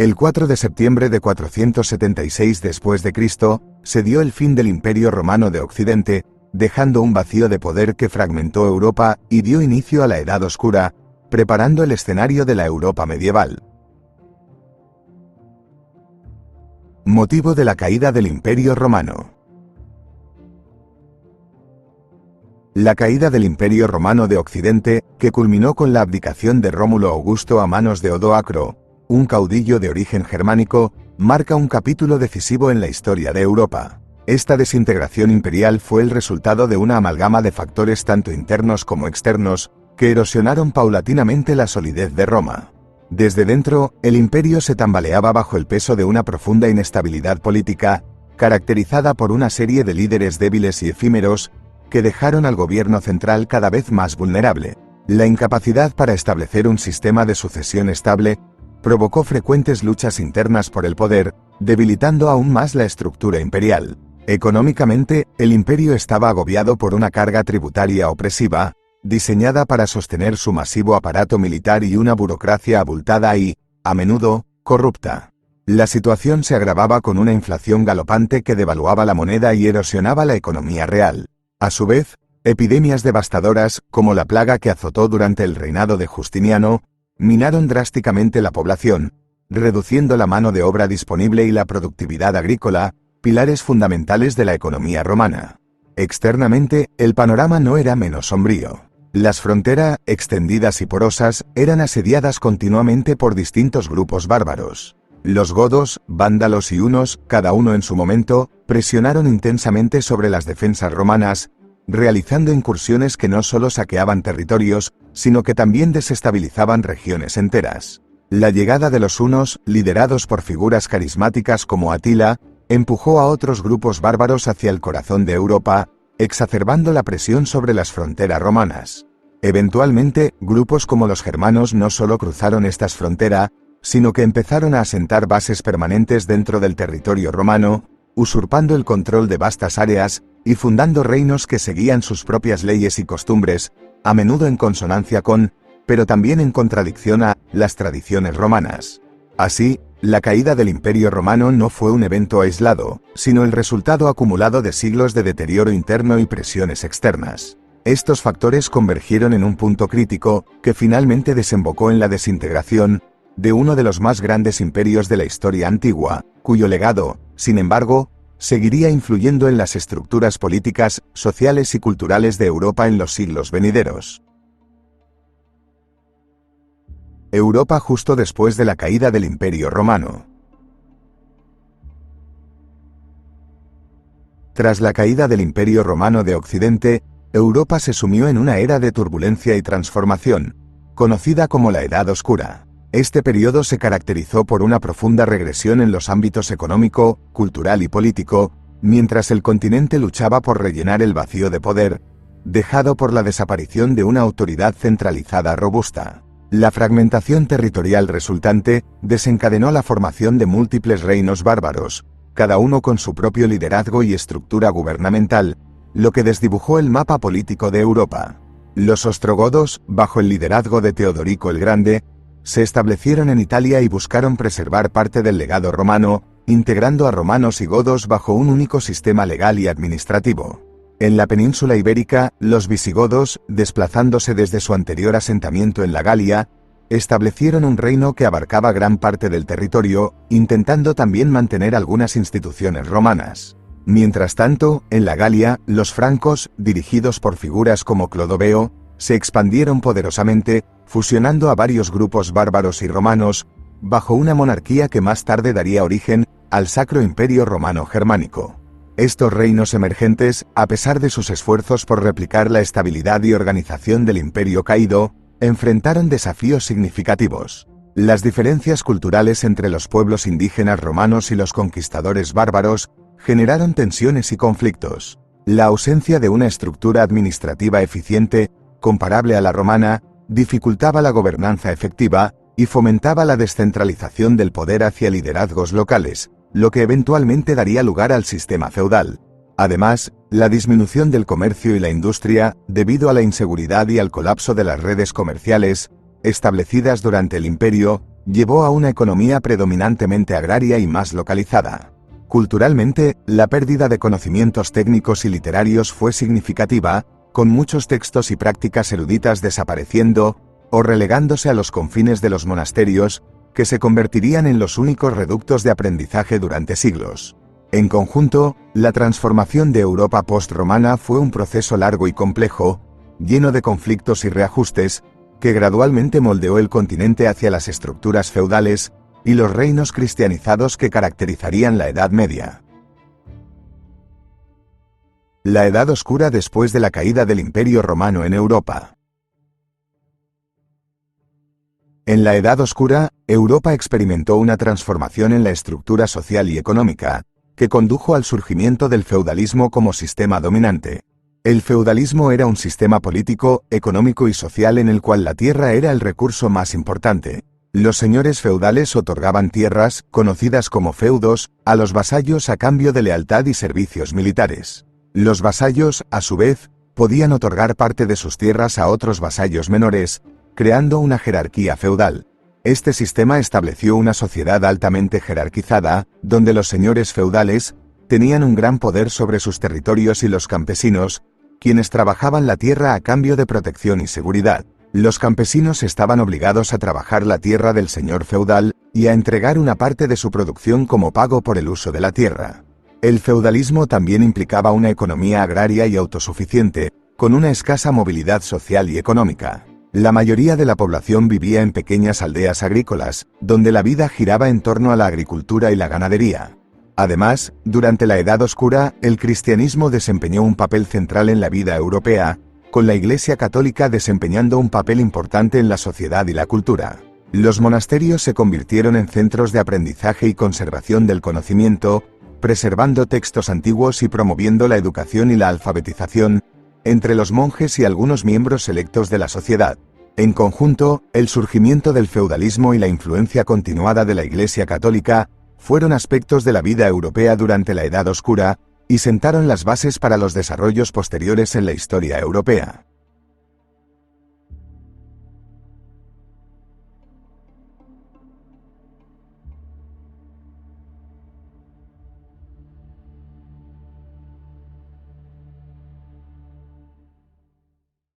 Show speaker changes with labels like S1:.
S1: El 4 de septiembre de 476 después de Cristo, se dio el fin del Imperio Romano de Occidente, dejando un vacío de poder que fragmentó Europa y dio inicio a la Edad Oscura, preparando el escenario de la Europa medieval. Motivo de la caída del Imperio Romano. La caída del Imperio Romano de Occidente, que culminó con la abdicación de Rómulo Augusto a manos de Odoacro, un caudillo de origen germánico, marca un capítulo decisivo en la historia de Europa. Esta desintegración imperial fue el resultado de una amalgama de factores tanto internos como externos, que erosionaron paulatinamente la solidez de Roma. Desde dentro, el imperio se tambaleaba bajo el peso de una profunda inestabilidad política, caracterizada por una serie de líderes débiles y efímeros, que dejaron al gobierno central cada vez más vulnerable. La incapacidad para establecer un sistema de sucesión estable provocó frecuentes luchas internas por el poder, debilitando aún más la estructura imperial. Económicamente, el imperio estaba agobiado por una carga tributaria opresiva, diseñada para sostener su masivo aparato militar y una burocracia abultada y, a menudo, corrupta. La situación se agravaba con una inflación galopante que devaluaba la moneda y erosionaba la economía real. A su vez, epidemias devastadoras, como la plaga que azotó durante el reinado de Justiniano, minaron drásticamente la población, reduciendo la mano de obra disponible y la productividad agrícola, pilares fundamentales de la economía romana. Externamente, el panorama no era menos sombrío. Las fronteras, extendidas y porosas, eran asediadas continuamente por distintos grupos bárbaros. Los godos, vándalos y hunos, cada uno en su momento, presionaron intensamente sobre las defensas romanas, realizando incursiones que no solo saqueaban territorios, sino que también desestabilizaban regiones enteras. La llegada de los hunos, liderados por figuras carismáticas como Atila, empujó a otros grupos bárbaros hacia el corazón de Europa, exacerbando la presión sobre las fronteras romanas. Eventualmente, grupos como los germanos no solo cruzaron estas fronteras, sino que empezaron a asentar bases permanentes dentro del territorio romano, usurpando el control de vastas áreas y fundando reinos que seguían sus propias leyes y costumbres, a menudo en consonancia con, pero también en contradicción a, las tradiciones romanas. Así, la caída del Imperio Romano no fue un evento aislado, sino el resultado acumulado de siglos de deterioro interno y presiones externas. Estos factores convergieron en un punto crítico, que finalmente desembocó en la desintegración de uno de los más grandes imperios de la historia antigua, cuyo legado, sin embargo, seguiría influyendo en las estructuras políticas, sociales y culturales de Europa en los siglos venideros. Europa justo después de la caída del Imperio Romano. Tras la caída del Imperio Romano de Occidente, Europa se sumió en una era de turbulencia y transformación, conocida como la Edad Oscura. Este periodo se caracterizó por una profunda regresión en los ámbitos económico, cultural y político, mientras el continente luchaba por rellenar el vacío de poder, dejado por la desaparición de una autoridad centralizada robusta. La fragmentación territorial resultante desencadenó la formación de múltiples reinos bárbaros, cada uno con su propio liderazgo y estructura gubernamental, lo que desdibujó el mapa político de Europa. Los ostrogodos, bajo el liderazgo de Teodorico el Grande, se establecieron en Italia y buscaron preservar parte del legado romano, integrando a romanos y godos bajo un único sistema legal y administrativo. En la península ibérica, los visigodos, desplazándose desde su anterior asentamiento en la Galia, establecieron un reino que abarcaba gran parte del territorio, intentando también mantener algunas instituciones romanas. Mientras tanto, en la Galia, los francos, dirigidos por figuras como Clodoveo, se expandieron poderosamente, fusionando a varios grupos bárbaros y romanos, bajo una monarquía que más tarde daría origen al Sacro Imperio Romano Germánico. Estos reinos emergentes, a pesar de sus esfuerzos por replicar la estabilidad y organización del imperio caído, enfrentaron desafíos significativos. Las diferencias culturales entre los pueblos indígenas romanos y los conquistadores bárbaros generaron tensiones y conflictos. La ausencia de una estructura administrativa eficiente, comparable a la romana, dificultaba la gobernanza efectiva y fomentaba la descentralización del poder hacia liderazgos locales, lo que eventualmente daría lugar al sistema feudal. Además, la disminución del comercio y la industria, debido a la inseguridad y al colapso de las redes comerciales establecidas durante el imperio, llevó a una economía predominantemente agraria y más localizada. Culturalmente, la pérdida de conocimientos técnicos y literarios fue significativa, con muchos textos y prácticas eruditas desapareciendo o relegándose a los confines de los monasterios, que se convertirían en los únicos reductos de aprendizaje durante siglos. En conjunto, la transformación de Europa post-romana fue un proceso largo y complejo, lleno de conflictos y reajustes, que gradualmente moldeó el continente hacia las estructuras feudales y los reinos cristianizados que caracterizarían la Edad Media. La Edad Oscura después de la caída del Imperio Romano en Europa. En la Edad Oscura, Europa experimentó una transformación en la estructura social y económica, que condujo al surgimiento del feudalismo como sistema dominante. El feudalismo era un sistema político, económico y social en el cual la tierra era el recurso más importante. Los señores feudales otorgaban tierras, conocidas como feudos, a los vasallos a cambio de lealtad y servicios militares. Los vasallos, a su vez, podían otorgar parte de sus tierras a otros vasallos menores, creando una jerarquía feudal. Este sistema estableció una sociedad altamente jerarquizada, donde los señores feudales tenían un gran poder sobre sus territorios y los campesinos, quienes trabajaban la tierra a cambio de protección y seguridad. Los campesinos estaban obligados a trabajar la tierra del señor feudal y a entregar una parte de su producción como pago por el uso de la tierra. El feudalismo también implicaba una economía agraria y autosuficiente, con una escasa movilidad social y económica. La mayoría de la población vivía en pequeñas aldeas agrícolas, donde la vida giraba en torno a la agricultura y la ganadería. Además, durante la Edad Oscura, el cristianismo desempeñó un papel central en la vida europea, con la Iglesia Católica desempeñando un papel importante en la sociedad y la cultura. Los monasterios se convirtieron en centros de aprendizaje y conservación del conocimiento, preservando textos antiguos y promoviendo la educación y la alfabetización entre los monjes y algunos miembros selectos de la sociedad. En conjunto, el surgimiento del feudalismo y la influencia continuada de la Iglesia Católica fueron aspectos de la vida europea durante la Edad Oscura y sentaron las bases para los desarrollos posteriores en la historia europea.